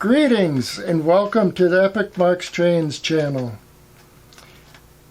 Greetings and welcome to the Epic Marx Trains channel.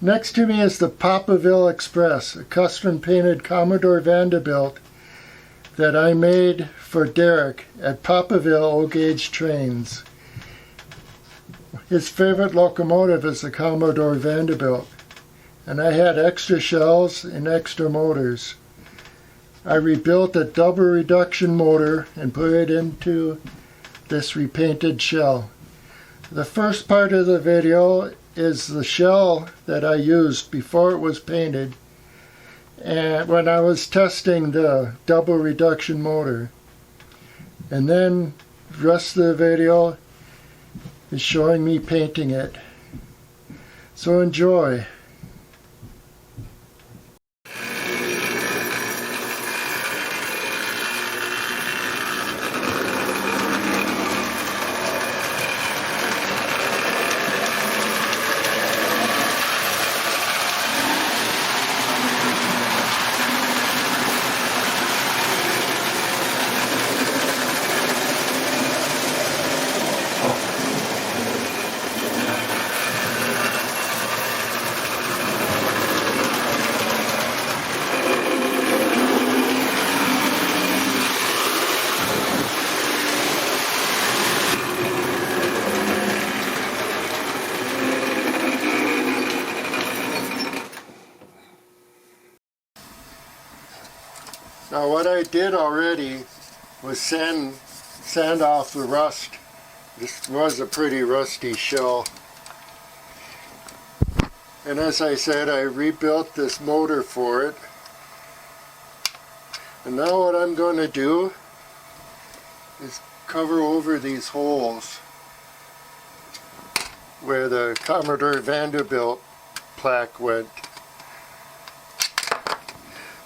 Next to me is the PaPaVille Express, a custom painted Commodore Vanderbilt that I made for Derek at PaPaVille O gauge trains. His favorite locomotive is the Commodore Vanderbilt, and I had extra shells and extra motors. I rebuilt a double reduction motor and put it into this repainted shell. The first part of the video is the shell that I used before it was painted and when I was testing the double reduction motor. And then the rest of the video is showing me painting it. So enjoy. Now what I did already was sand off the rust. This was a pretty rusty shell. And as I said, I rebuilt this motor for it. And now what I'm going to do is cover over these holes where the Commodore Vanderbilt plaque went,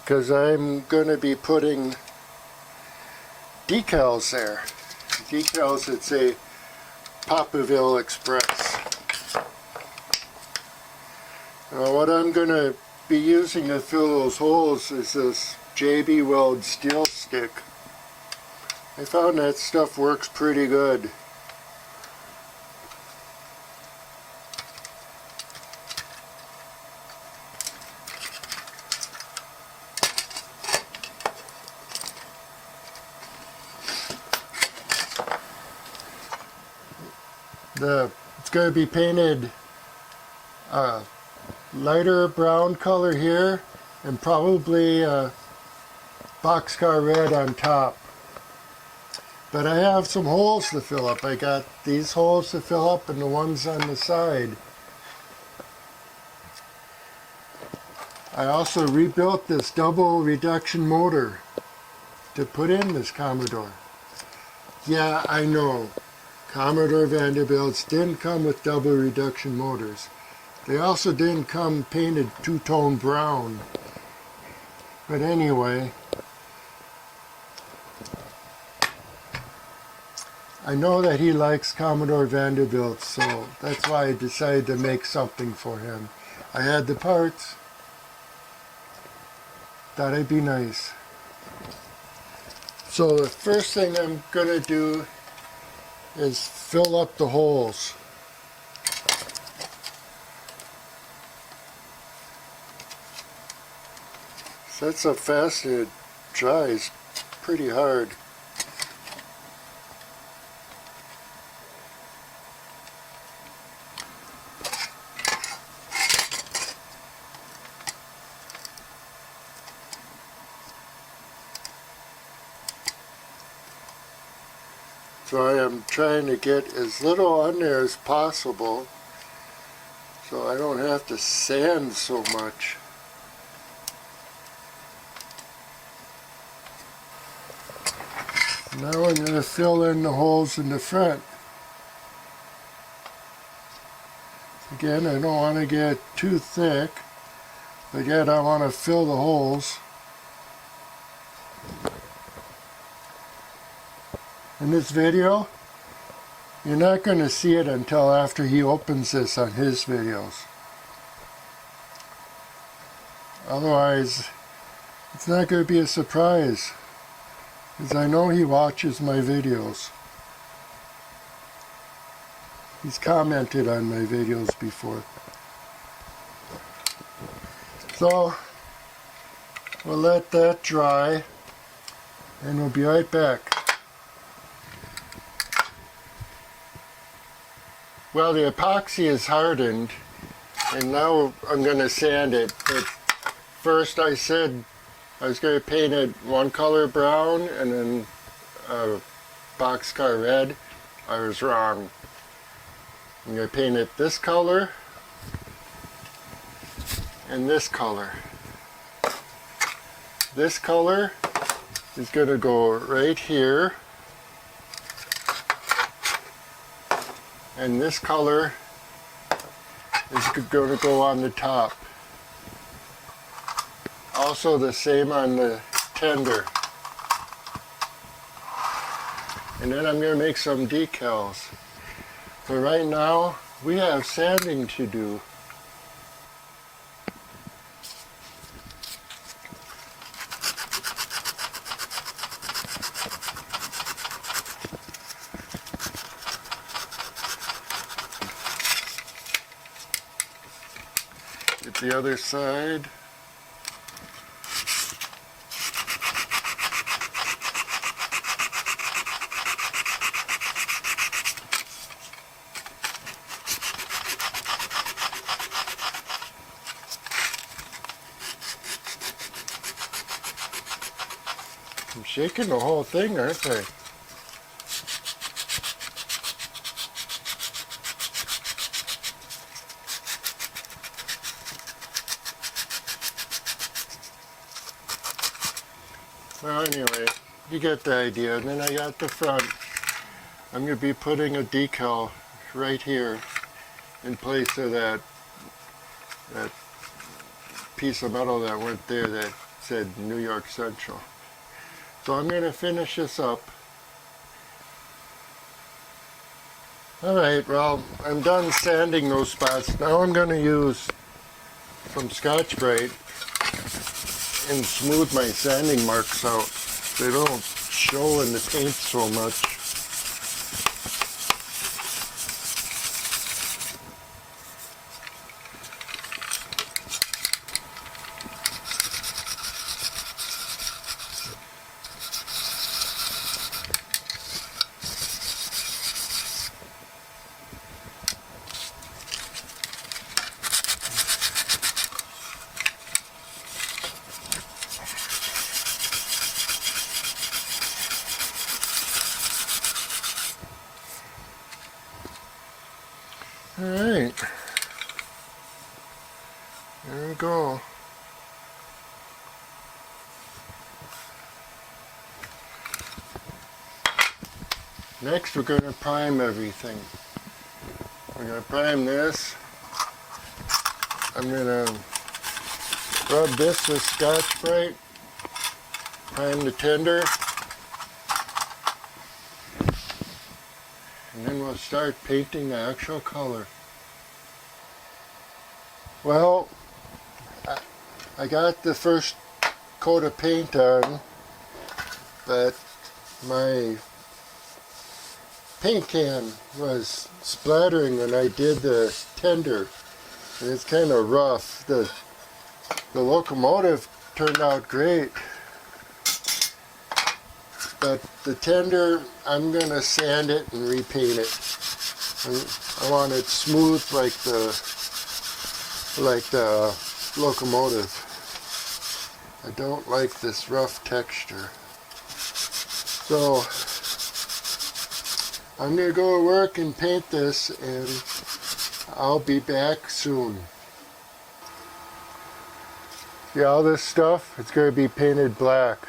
because I'm going to be putting decals there. Decals that say PaPaVille Express. Now what I'm going to be using to fill those holes is this JB Weld steel stick. I found that stuff works pretty good. It's going to be painted lighter brown color here and probably boxcar red on top. But I have some holes to fill up. I got these holes to fill up and the ones on the side. I also rebuilt this double reduction motor to put in this Commodore. Yeah, I know. Commodore Vanderbilts didn't come with double reduction motors. They also didn't come painted two-tone brown. But anyway, I know that he likes Commodore Vanderbilt, so that's why I decided to make something for him. I had the parts. Thought it'd be nice. So the first thing I'm going to do is fill up the holes. So that's how fast it dries, pretty hard. So I am trying to get as little on there as possible so I don't have to sand so much. Now I'm going to fill in the holes in the front. Again, I don't want to get too thick, but yet I want to fill the holes. In this video, you're not going to see it until after he opens this on his videos. Otherwise, it's not going to be a surprise, because I know he watches my videos. He's commented on my videos before. So we'll let that dry and we'll be right back. Well, the epoxy is hardened and now I'm going to sand it. But first I said I was going to paint it one color brown and then boxcar red. I was wrong. I'm going to paint it this color and this color. This color is going to go right here, and this color is going to go on the top. Also the same on the tender. And then I'm going to make some decals. So right now we have sanding to do. Get the other side. I'm shaking the whole thing, aren't I? Well, anyway, you get the idea. And then I got the front. I'm going to be putting a decal right here in place of that piece of metal that went there that said New York Central. So I'm going to finish this up. Alright, well, I'm done sanding those spots. Now I'm going to use some Scotch-Brite and smooth my sanding marks out. They don't show in the paint so much. Alright, there we go. Next we're going to prime everything. We're going to prime this. I'm going to rub this with Scotch-Brite, prime the tender, and then we'll start painting the actual color. Well, I got the first coat of paint on, but my paint can was splattering when I did the tender, and it's kind of rough. The locomotive turned out great, but the tender, I'm going to sand it and repaint it. I want it smooth like the locomotive. I don't like this rough texture. So I'm going to go to work and paint this, and I'll be back soon. See all this stuff? It's going to be painted black.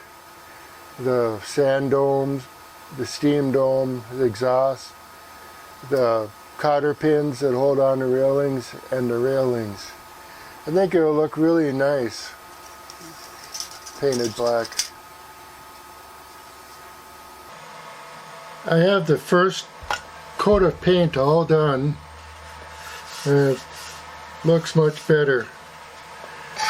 The sand domes, the steam dome, the exhaust, the cotter pins that hold on the railings, and the railings. I think it'll look really nice painted black. I have the first coat of paint all done, and it looks much better.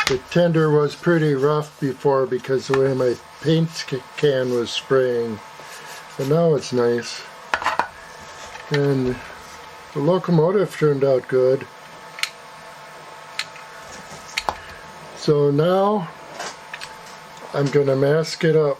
The tender was pretty rough before because the way my paint can was spraying, but now it's nice. And The locomotive turned out good. So now I'm going to mask it up.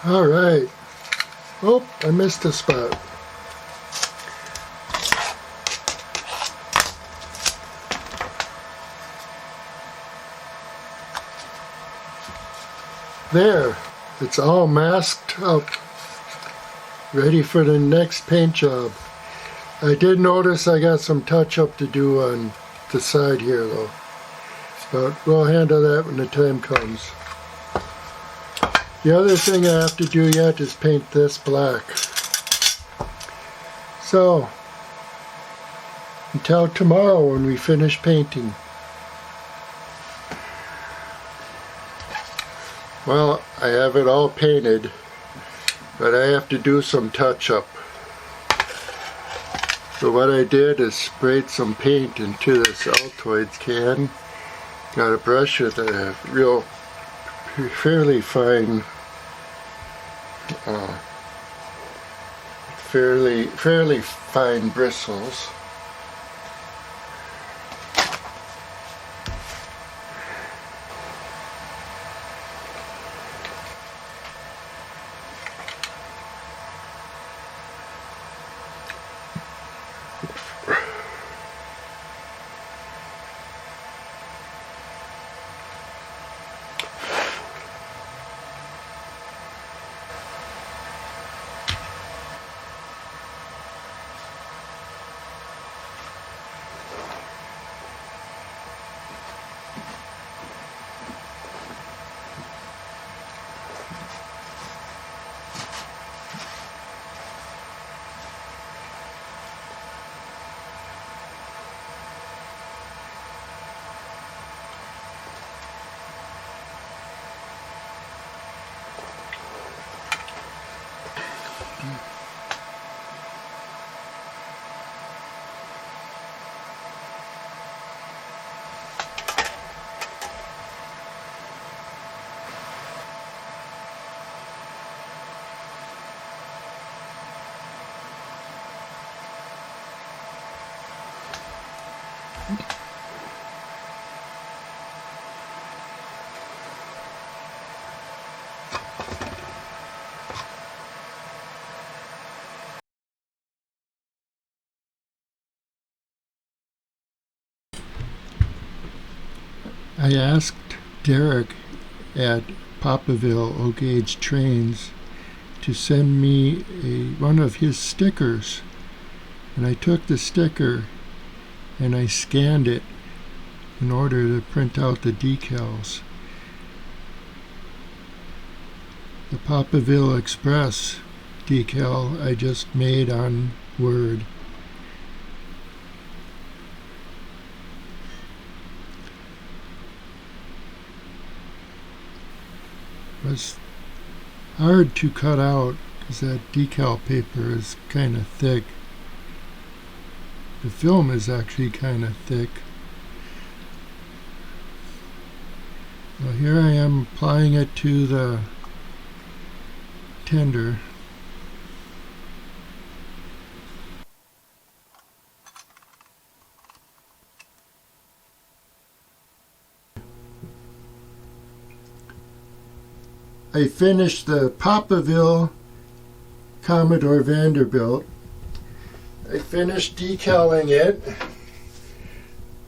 All right. Oh, I missed a spot. There, it's all masked up, ready for the next paint job. I did notice I got some touch-up to do on the side here though, but we'll handle that when the time comes. The other thing I have to do yet is paint this black. So, until tomorrow when we finish painting. Well, I have it all painted, but I have to do some touch-up. So what I did is sprayed some paint into this Altoids can. Got a brush with a real fairly fine fairly fine bristles. I asked Derek at PaPaVille O Trains to send me one of his stickers, and I took the sticker and I scanned it in order to print out the decals. The PaPaVille Express decal I just made on Word. It was hard to cut out because that decal paper is kind of thick. The film is actually kind of thick. Well, here I am applying it to the tender. I finished the PaPaVille Commodore Vanderbilt. I finished decaling it.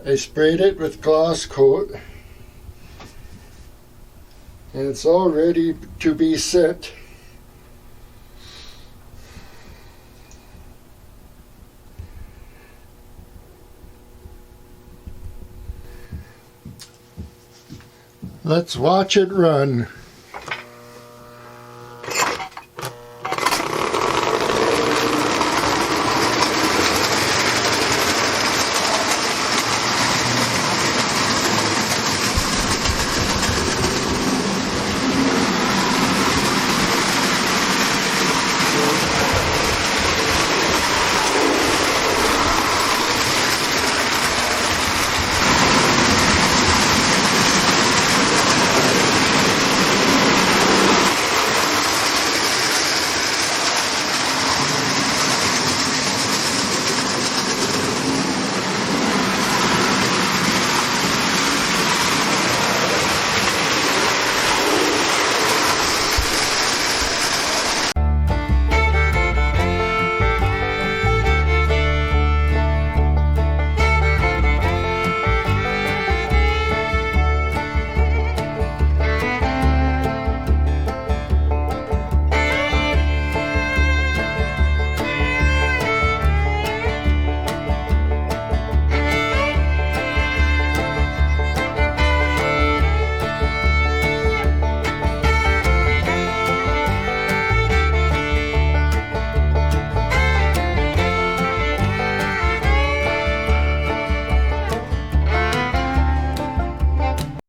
I sprayed it with gloss coat. And it's all ready to be sent. Let's watch it run.